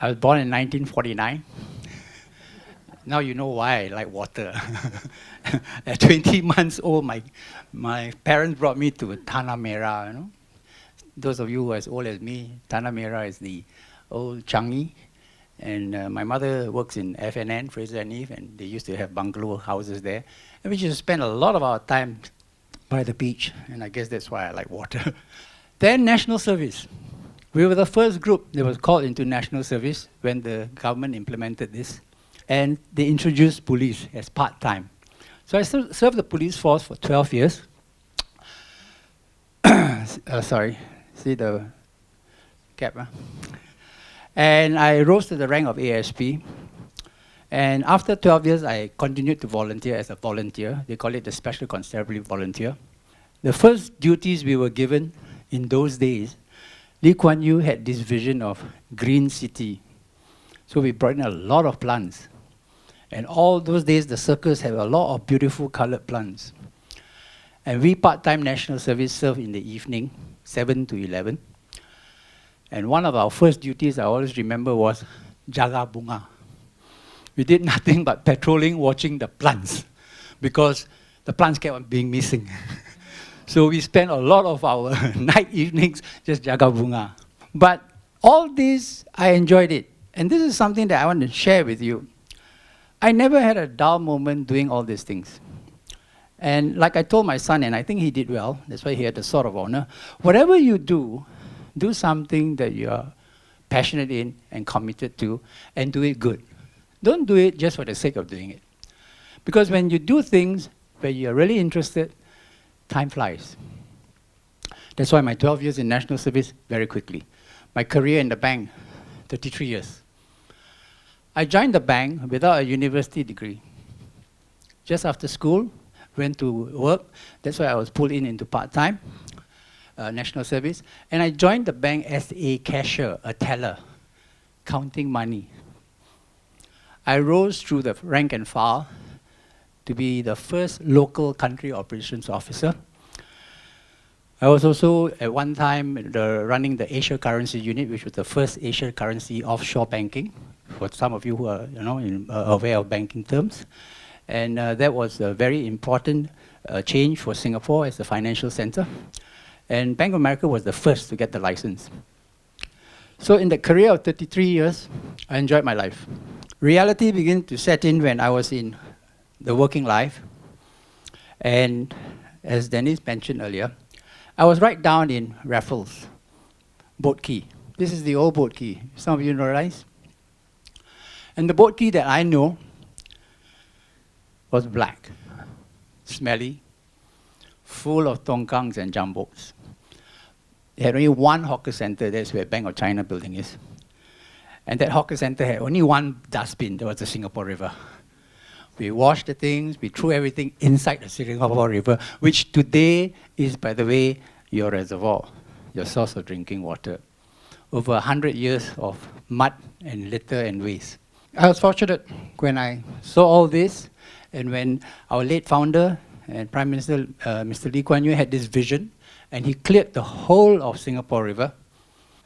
I was born in 1949. Now you know why I like water. At 20 months old, my parents brought me to Tanah Merah. You know? Those of you who are as old as me, Tanah Merah is the old Changi. And my mother works in FNN, Fraser and Eve, and they used to have bungalow houses there. And we used to spend a lot of our time by the beach, and I guess that's why I like water. Then National Service. We were the first group that was called into National Service when the government implemented this. And they introduced police as part-time. So I served the police force for 12 years. Sorry, see the cap, huh? And I rose to the rank of ASP. And after 12 years, I continued to volunteer as a volunteer. They call it the Special Constabulary Volunteer. The first duties we were given in those days, Lee Kuan Yew had this vision of green city. So we brought in a lot of plants. And all those days, the circus had a lot of beautiful colored plants. And we part-time National Service served in the evening, 7 to 11. And one of our first duties I always remember was Jaga Bunga. We did nothing but patrolling, watching the plants, because the plants kept on being missing. So we spent a lot of our night evenings just Jaga Bunga. But all this, I enjoyed it. And this is something that I want to share with you. I never had a dull moment doing all these things. And like I told my son, and I think he did well, that's why he had the Sword of Honor, whatever you do something that you're passionate in and committed to, and do it good. Don't do it just for the sake of doing it. Because when you do things where you're really interested, time flies. That's why my 12 years in National Service, very quickly. My career in the bank, 33 years. I joined the bank without a university degree. Just after school, went to work. That's why I was pulled in into part-time. National Service, and I joined the bank as a cashier, a teller, counting money. I rose through the rank and file to be the first local country operations officer. I was also, at one time, running the Asia Currency Unit, which was the first Asia currency offshore banking, for some of you who are aware of banking terms. And that was a very important change for Singapore as a financial center. And Bank of America was the first to get the license. So in the career of 33 years, I enjoyed my life. Reality began to set in when I was in the working life. And as Dennis mentioned earlier, I was right down in Raffles, Boat Quay. This is the old Boat Quay. Some of you realize? And the Boat Quay that I know was black, smelly, full of tongkangs and jumbos. They had only one hawker center, that's where Bank of China building is. And that hawker center had only one dustbin, that was the Singapore River. We washed the things, we threw everything inside the Singapore River, which today is, by the way, your reservoir, your source of drinking water. Over 100 years of mud and litter and waste. I was fortunate when I saw all this, and when our late founder and Prime Minister, Mr. Lee Kuan Yew, had this vision, and he cleared the whole of Singapore River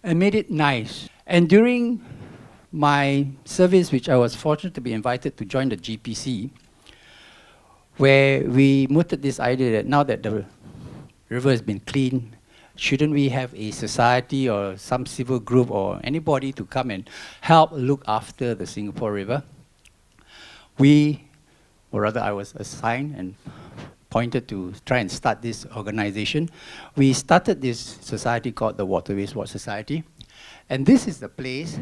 and made it nice. And during my service, which I was fortunate to be invited to join the GPC, where we mooted this idea that now that the river has been cleaned, shouldn't we have a society or some civil group or anybody to come and help look after the Singapore River? Or rather I was assigned and pointed to try and start this organization. We started this society called the Waterways Watch Society. And this is the place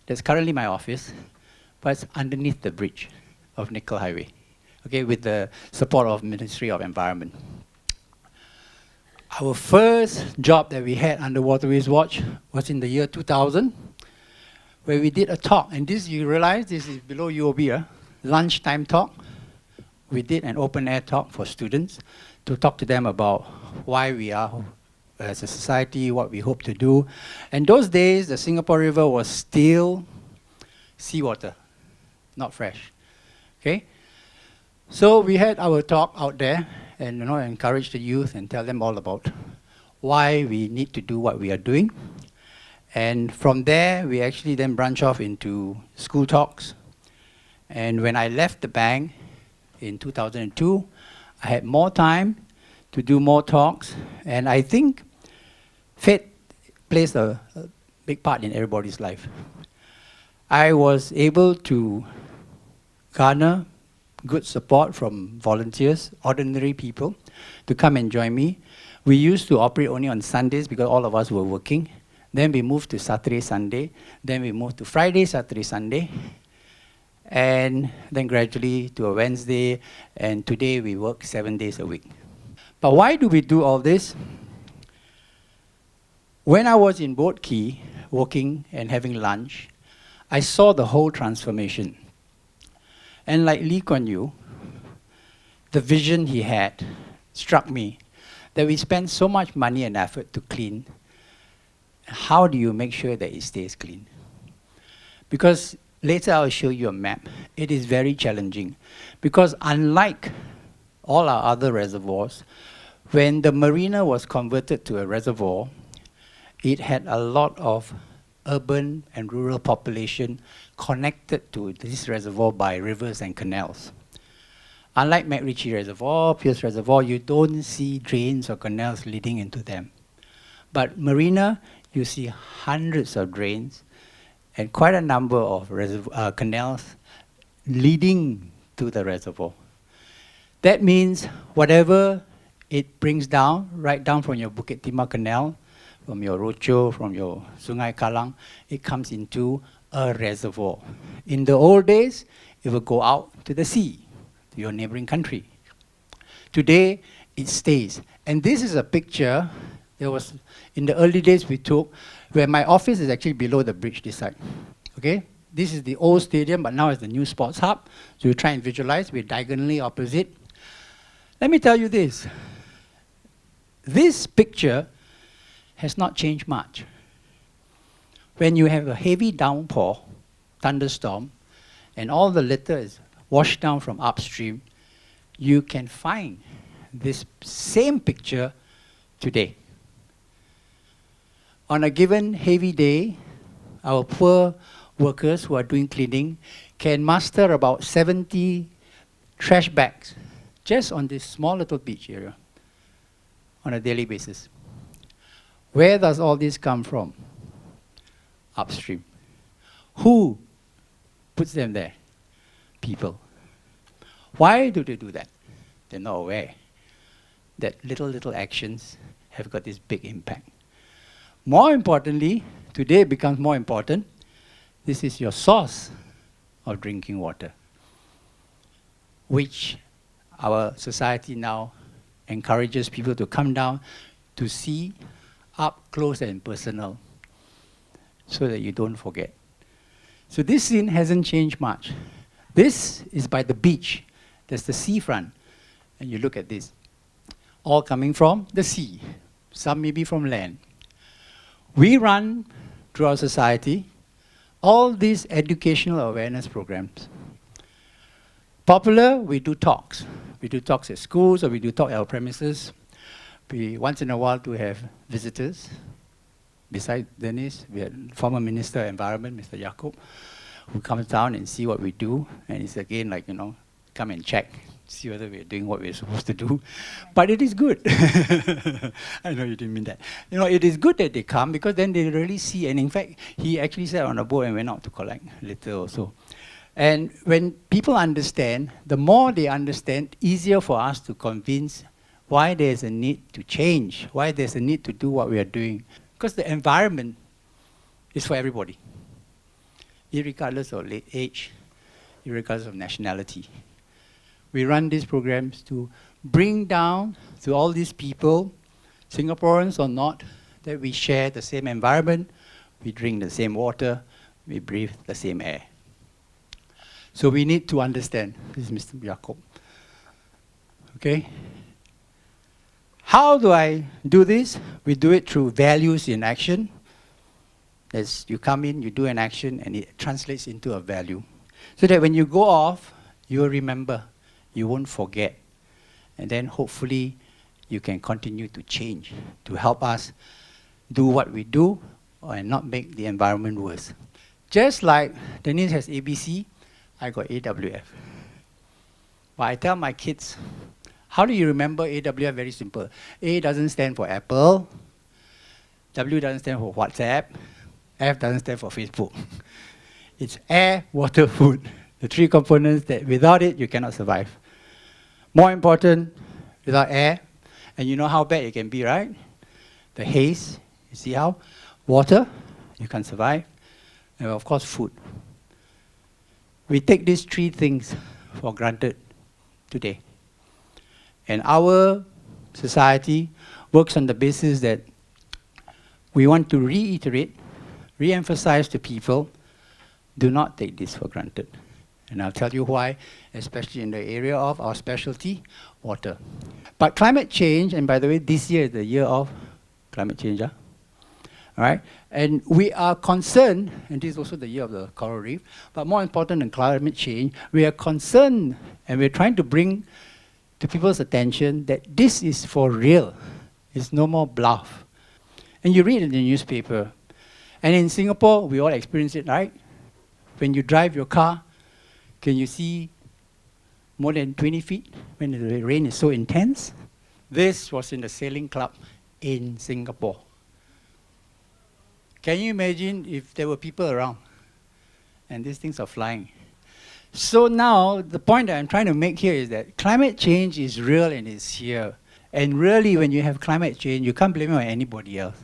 that's currently my office, but it's underneath the bridge of Nickel Highway, okay, with the support of Ministry of Environment. Our first job that we had under Waterways Watch was in the year 2000, where we did a talk. And this, you realize, this is below UOB, lunchtime talk. We did an open-air talk for students to talk to them about why we are as a society, what we hope to do. And those days, the Singapore River was still seawater, not fresh. Okay? So we had our talk out there and encourage the youth and tell them all about why we need to do what we are doing. And from there, we actually then branch off into school talks. And when I left the bank in 2002, I had more time to do more talks. And I think faith plays a big part in everybody's life. I was able to garner good support from volunteers, ordinary people, to come and join me. We used to operate only on Sundays because all of us were working. Then we moved to Saturday, Sunday. Then we moved to Friday, Saturday, Sunday. And then gradually to a Wednesday. And today we work 7 days a week. But why do we do all this? When I was in Boat Quay, working and having lunch, I saw the whole transformation. And like Lee Kuan Yew, the vision he had struck me, that we spend so much money and effort to clean. How do you make sure that it stays clean? Because later I'll show you a map. It is very challenging. Because unlike all our other reservoirs, when the marina was converted to a reservoir, it had a lot of urban and rural population connected to this reservoir by rivers and canals. Unlike McRitchie Reservoir, Pierce Reservoir, you don't see drains or canals leading into them. But marina, you see hundreds of drains and quite a number of canals leading to the reservoir. That means whatever it brings down, right down from your Bukit Timah Canal, from your Rocho, from your Sungai Kalang, it comes into a reservoir. In the old days, it would go out to the sea, to your neighboring country. Today, it stays. And this is a picture that was, in the early days we took, where my office is actually below the bridge this side. Okay? This is the old stadium, but now it's the new sports hub. So you try and visualize, we're diagonally opposite. Let me tell you this. This picture has not changed much. When you have a heavy downpour, thunderstorm, and all the litter is washed down from upstream, you can find this same picture today. On a given heavy day, our poor workers who are doing cleaning can muster about 70 trash bags just on this small little beach area on a daily basis. Where does all this come from? Upstream. Who puts them there? People. Why do they do that? They're not aware that little actions have got this big impact. More importantly, today it becomes more important, this is your source of drinking water, which our society now encourages people to come down to see up close and personal so that you don't forget. So this scene hasn't changed much. This is by the beach. There's the seafront. And you look at this. All coming from the sea. Some maybe from land. We run through our society all these educational awareness programs. Popular, we do talks. We do talks at schools or we do talk at our premises. We once in a while to have visitors. Besides Dennis, we had former Minister of Environment, Mr. Yaakob, who comes down and see what we do. And it's again like, come and check, see whether we're doing what we're supposed to do. But it is good. I know you didn't mean that. It is good that they come because then they really see. And in fact, he actually sat on a boat and went out to collect litter also. And when people understand, the more they understand, easier for us to convince why there's a need to change, why there's a need to do what we are doing. Because the environment is for everybody, irregardless of age, irregardless of nationality. We run these programs to bring down to all these people, Singaporeans or not, that we share the same environment, we drink the same water, we breathe the same air. So we need to understand. This is Mr. Yaakob. Okay? How do I do this? We do it through values in action. As you come in, you do an action, and it translates into a value. So that when you go off, you'll remember. You won't forget. And then hopefully, you can continue to change, to help us do what we do and not make the environment worse. Just like Denise has ABC, I got AWF. But I tell my kids, how do you remember AWF? Very simple. A doesn't stand for Apple, W doesn't stand for WhatsApp, F doesn't stand for Facebook. It's air, water, food. The three components that without it, you cannot survive. More important, without air, and you know how bad it can be, right? The haze, you see how? Water, you can't survive. And of course, food. We take these three things for granted today. And our society works on the basis that we want to reiterate, re-emphasize to people, do not take this for granted. And I'll tell you why, especially in the area of our specialty, water. But climate change, and by the way, this year is the year of climate change, all right? And we are concerned, and this is also the year of the coral reef, but more important than climate change, we are concerned, and we're trying to bring to people's attention that this is for real. It's no more bluff. And you read in the newspaper, and in Singapore, we all experience it, right? When you drive your car, can you see more than 20 feet when the rain is so intense? This was in the sailing club in Singapore. Can you imagine if there were people around and these things are flying? So now, the point that I'm trying to make here is that climate change is real and it's here. And really, when you have climate change, you can't blame it on anybody else.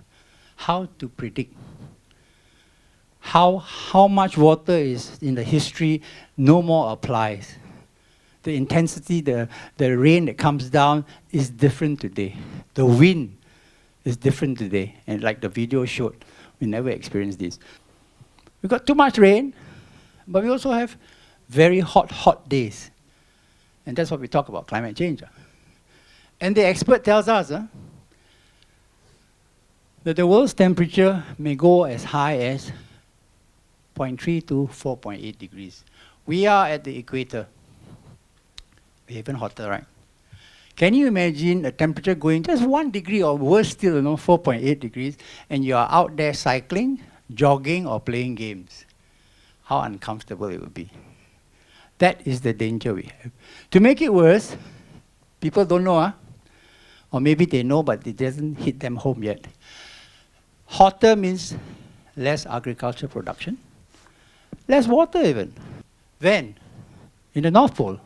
How to predict? How much water is in the history no more applies. The intensity, the rain that comes down is different today. The wind is different today. And like the video showed, we never experienced this. We've got too much rain, but we also have very hot days. And that's what we talk about, climate change. And the expert tells us that the world's temperature may go as high as 0.3 to 4.8 degrees. We are at the equator. We're even hotter, right? Can you imagine a temperature going just 1 degree or worse still, 4.8 degrees, and you are out there cycling, jogging, or playing games? How uncomfortable it would be. That is the danger we have. To make it worse, people don't know, or maybe they know, but it doesn't hit them home yet. Hotter means less agriculture production, less water even. Then, in the North Pole,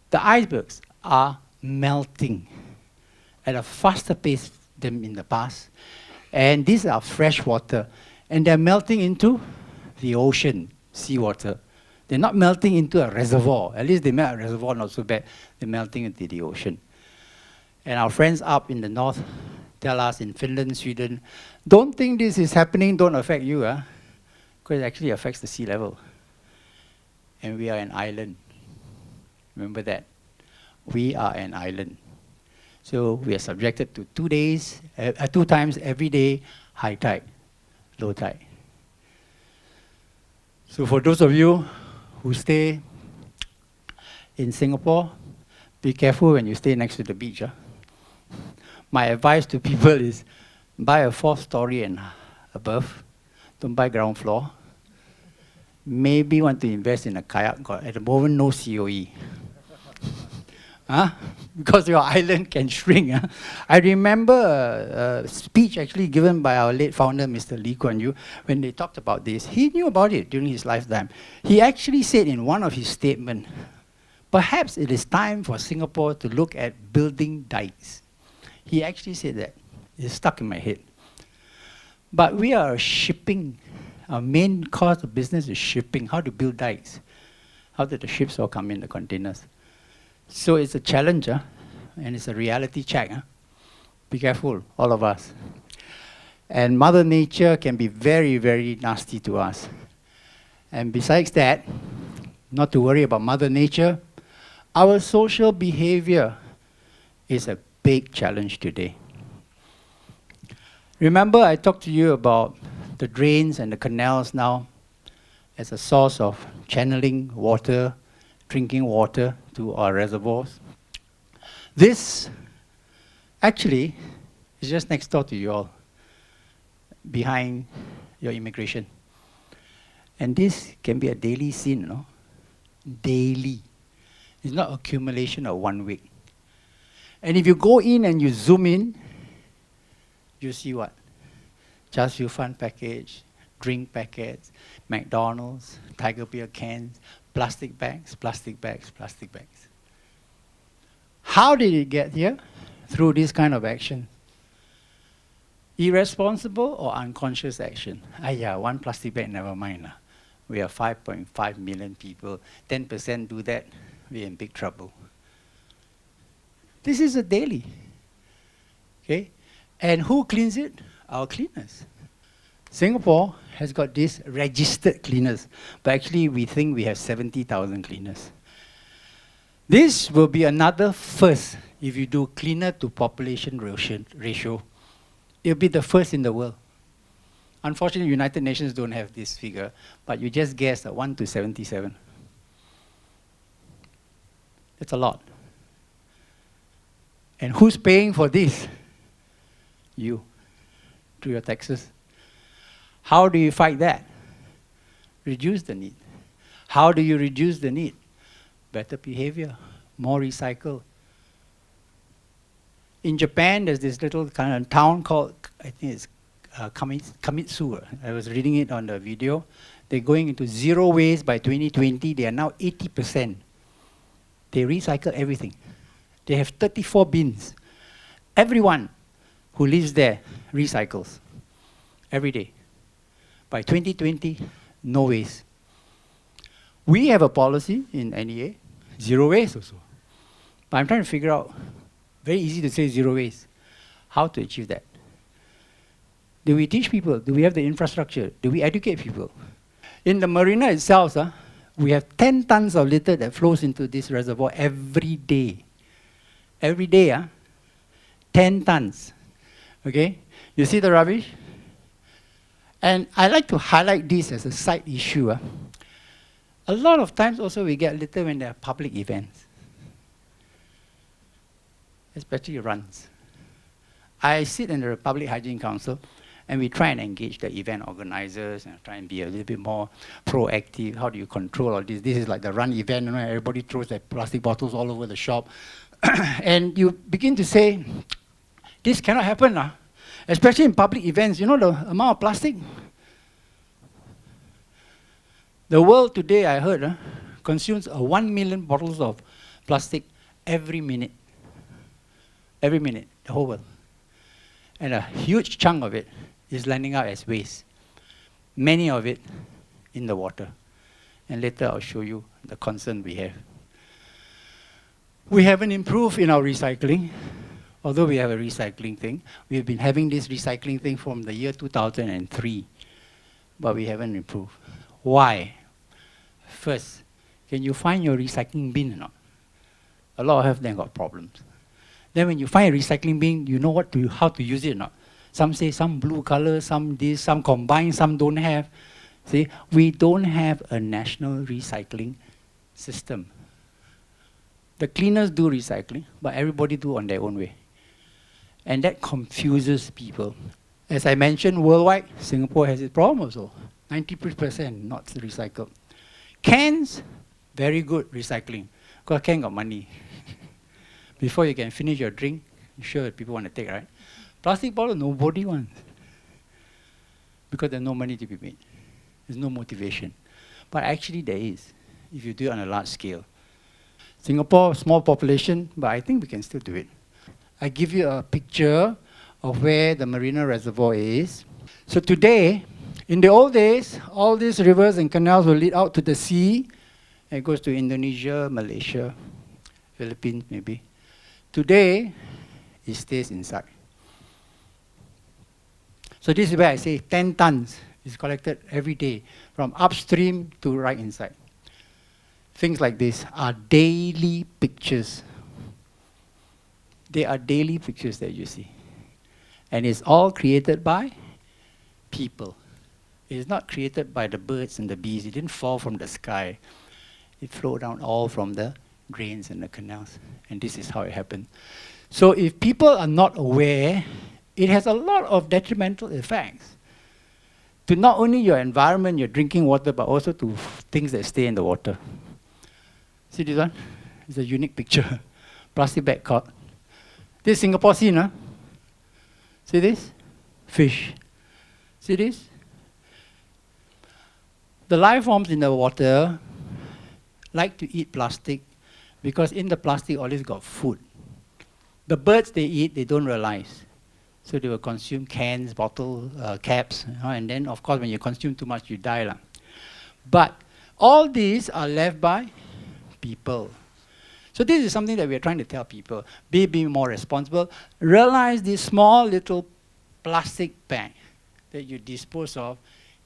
the icebergs are melting at a faster pace than in the past. And these are fresh water. And they're melting into the ocean, seawater. They're not melting into a reservoir. At least they melt a reservoir, not so bad. They're melting into the ocean. And our friends up in the north tell us in Finland, Sweden, don't think this is happening, don't affect you, because it actually affects the sea level. And we are an island. Remember that. We are an island. So we are subjected to 2 times every day, high tide, low tide. So for those of you who stay in Singapore, be careful when you stay next to the beach. My advice to people is buy a 4th story and above. Don't buy ground floor. Maybe want to invest in a kayak. At the moment, no COE. Because your island can shrink. I remember a speech actually given by our late founder, Mr. Lee Kuan Yew, when they talked about this. He knew about it during his lifetime. He actually said in one of his statements, perhaps it is time for Singapore to look at building dikes. He actually said that. It's stuck in my head. But we are shipping. Our main cost of business is shipping. How to build dikes. How did the ships all come in, the containers? So it's a challenge, and it's a reality check. Be careful, all of us. And Mother Nature can be very, very nasty to us. And besides that, not to worry about Mother Nature, our social behavior is a big challenge today. Remember I talked to you about the drains and the canals now as a source of channeling water, drinking water to our reservoirs. This actually is just next door to you all. behind your immigration. And this can be a daily scene, no? Daily. It's not accumulation of 1 week. And if you go in and you zoom in, you see what? Just your fun package, drink packets, McDonald's, Tiger beer cans, plastic bags, plastic bags, plastic bags. How did it get here? Through this kind of action. Irresponsible or unconscious action? Yeah, one plastic bag, never mind. We are 5.5 million people. 10% do that, we're in big trouble. This is a daily. Okay? And who cleans it? Our cleaners. Singapore has got these registered cleaners, but actually we think we have 70,000 cleaners. This will be another first if you do cleaner to population ratio. It'll be the first in the world. Unfortunately, United Nations don't have this figure, but you just guess 1 to 77. That's a lot. And who's paying for this? You, through your taxes. How do you fight that? Reduce the need. How do you reduce the need? Better behavior, more recycle. In Japan, there's this little kind of town called, I think it's Kamitsu. I was reading it on the video. They're going into zero waste by 2020. They are now 80%. They recycle everything. They have 34 bins. Everyone who lives there recycles every day. By 2020, no waste. We have a policy in NEA, zero waste also. But I'm trying to figure out, very easy to say zero waste, how to achieve that. Do we teach people? Do we have the infrastructure? Do we educate people? In the marina itself, we have 10 tons of litter that flows into this reservoir every day. Every day, 10 tons. Okay? You see the rubbish? And I like to highlight this as a side issue. A lot of times also we get litter when there are public events, especially runs. I sit in the Public Hygiene Council, and we try and engage the event organizers and try and be a little bit more proactive. How do you control all this? This is like the run event, you know, everybody throws their plastic bottles all over the shop. And you begin to say, this cannot happen, especially in public events. You know the amount of plastic? The world today, I heard, consumes 1 million bottles of plastic every minute. Every minute, the whole world. And a huge chunk of it is landing up as waste. Many of it in the water. And later I'll show you the concern we have. We haven't improved in our recycling, although we have a recycling thing. We've been having this recycling thing from the year 2003, but we haven't improved. Why? First, can you find your recycling bin or not? A lot of them got problems. Then when you find a recycling bin, you know how to use it or not. Some say some blue color, some this, some combine, some don't have. See, we don't have a national recycling system. The cleaners do recycling, but everybody do on their own way. And that confuses people. As I mentioned, worldwide, Singapore has its problem also. 90% not recycled. Cans, very good recycling, because can got money. Before you can finish your drink, I'm sure people want to take, right? Plastic bottle, nobody wants. Because there's no money to be made. There's no motivation. But actually there is, if you do it on a large scale. Singapore, small population, but I think we can still do it. I give you a picture of where the marina reservoir is. So today, in the old days, all these rivers and canals will lead out to the sea. And it goes to Indonesia, Malaysia, Philippines maybe. Today, it stays inside. So this is where I say 10 tons is collected every day, from upstream to right inside. Things like this are daily pictures. They are daily pictures that you see. And it's all created by people. It's not created by the birds and the bees. It didn't fall from the sky. It flowed down all from the drains and the canals. And this is how it happened. So if people are not aware, it has a lot of detrimental effects. to not only your environment, your drinking water, but also to things that stay in the water. See this one? It's a unique picture. Plastic bag caught. This is Singapore scene, huh? See this? Fish. See this? The life forms in the water like to eat plastic because in the plastic always got food. The birds they eat, they don't realize. So they will consume cans, bottles, caps, and then of course when you consume too much, you die lah. But all these are left by people. So this is something that we are trying to tell people. Be more responsible. Realize this small little plastic bag that you dispose of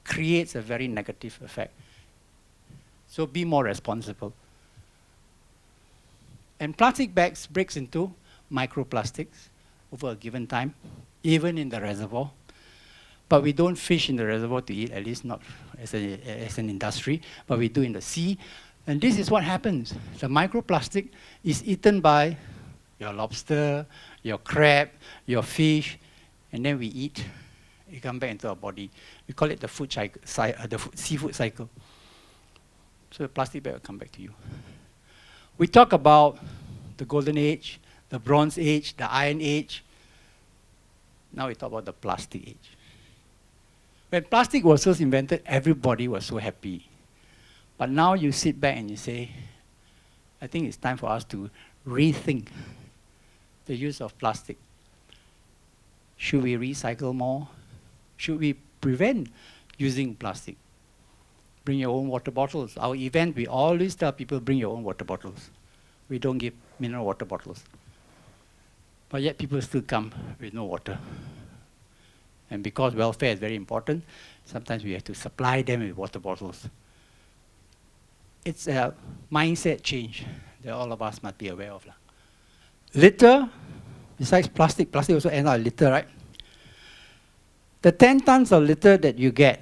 creates a very negative effect. So be more responsible. And plastic bags breaks into microplastics over a given time, even in the reservoir. But we don't fish in the reservoir to eat, at least not as an industry, but we do in the sea. And this is what happens. The microplastic is eaten by your lobster, your crab, your fish, and then we eat. It comes back into our body. We call it the food cycle, seafood cycle. So the plastic bag will come back to you. We talk about the golden age, the bronze age, the iron age. Now we talk about the plastic age. When plastic was first invented, everybody was so happy. But now you sit back and you say, I think it's time for us to rethink the use of plastic. Should we recycle more? Should we prevent using plastic? Bring your own water bottles. Our event, we always tell people, bring your own water bottles. We don't give mineral water bottles. But yet people still come with no water. And because welfare is very important, sometimes we have to supply them with water bottles. It's a mindset change that all of us must be aware of. Litter, besides plastic, plastic also ends up litter, right? The 10 tons of litter that you get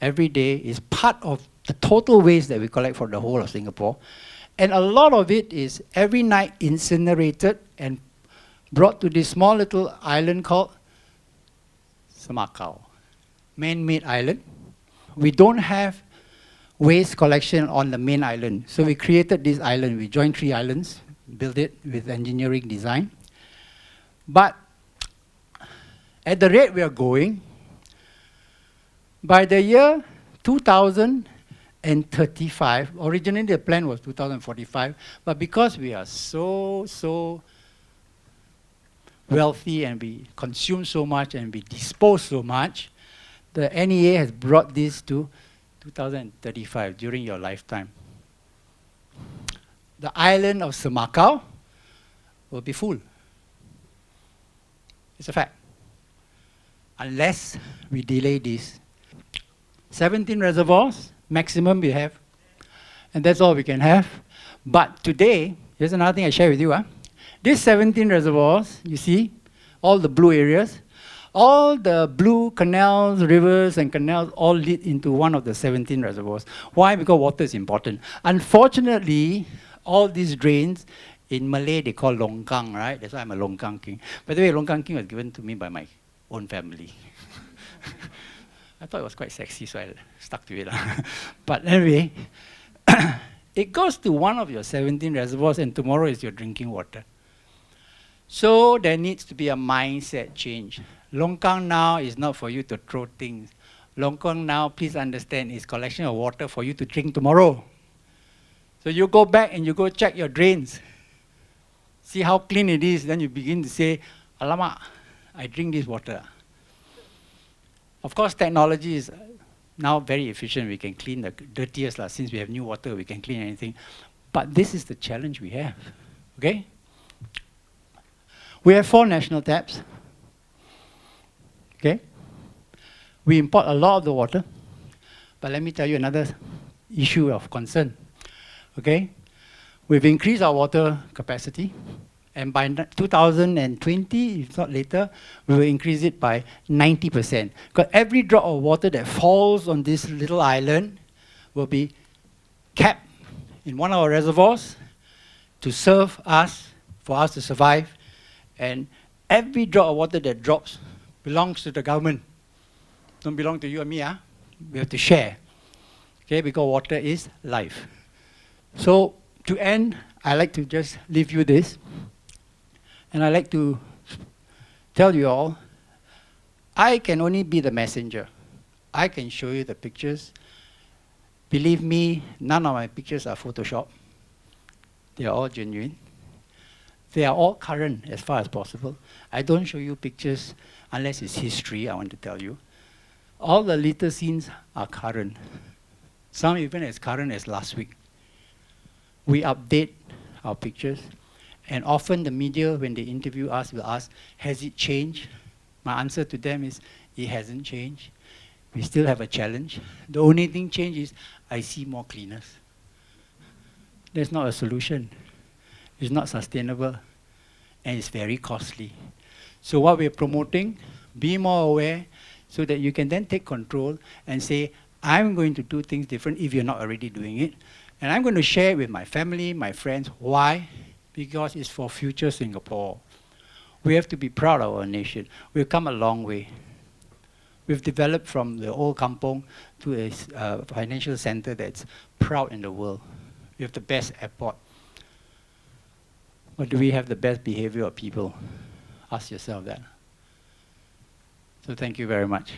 every day is part of the total waste that we collect for the whole of Singapore. And a lot of it is every night incinerated and brought to this small little island called Semakau, man-made island. We don't have waste collection on the main island. So we created this island. We joined 3 islands, built it with engineering design. But at the rate we are going, by the year 2035, originally the plan was 2045, but because we are so wealthy and we consume so much and we dispose so much, the NEA has brought this to 2035 during your lifetime. The island of Semakau will be full. It's a fact. Unless we delay this. 17 reservoirs, maximum we have. And that's all we can have. But today, here's another thing I share with you. These 17 reservoirs, you see, all the blue areas, all the blue canals, rivers and canals all lead into one of the 17 reservoirs. Why? Because water is important. Unfortunately, all these drains, in Malay they call Longkang, right? That's why I'm a Longkang king. By the way, Longkang king was given to me by my own family. I thought it was quite sexy, so I stuck to it. But anyway, it goes to one of your 17 reservoirs and tomorrow is your drinking water. So there needs to be a mindset change. Longkang now is not for you to throw things. Longkang now, please understand, is collection of water for you to drink tomorrow. So you go back and you go check your drains. See how clean it is, then you begin to say, alamak, I drink this water. Of course, technology is now very efficient. We can clean the dirtiest, since we have new water, we can clean anything. But this is the challenge we have, okay? We have 4 national taps, okay? We import a lot of the water, but let me tell you another issue of concern, okay? We've increased our water capacity, and by 2020, if not later, we will increase it by 90%. Because every drop of water that falls on this little island will be kept in one of our reservoirs to serve us, for us to survive. And every drop of water that drops belongs to the government. don't belong to you and me. We have to share. Okay, because water is life. So to end, I like to just leave you this. And I like to tell you all, I can only be the messenger. I can show you the pictures. Believe me, none of my pictures are Photoshop. They are all genuine. They are all current as far as possible. I don't show you pictures unless it's history, I want to tell you. All the little scenes are current. Some even as current as last week. We update our pictures, and often the media, when they interview us, will ask, has it changed? My answer to them is, it hasn't changed. We still have a challenge. The only thing changed is, I see more cleaners. That's not a solution. It's not sustainable, and it's very costly. So what we're promoting, be more aware, so that you can then take control and say, I'm going to do things different if you're not already doing it. And I'm going to share it with my family, my friends. Why? Because it's for future Singapore. We have to be proud of our nation. We've come a long way. We've developed from the old kampong to a financial center that's proud in the world. We have the best airport. Or do we have the best behavior of people? Ask yourself that. So thank you very much.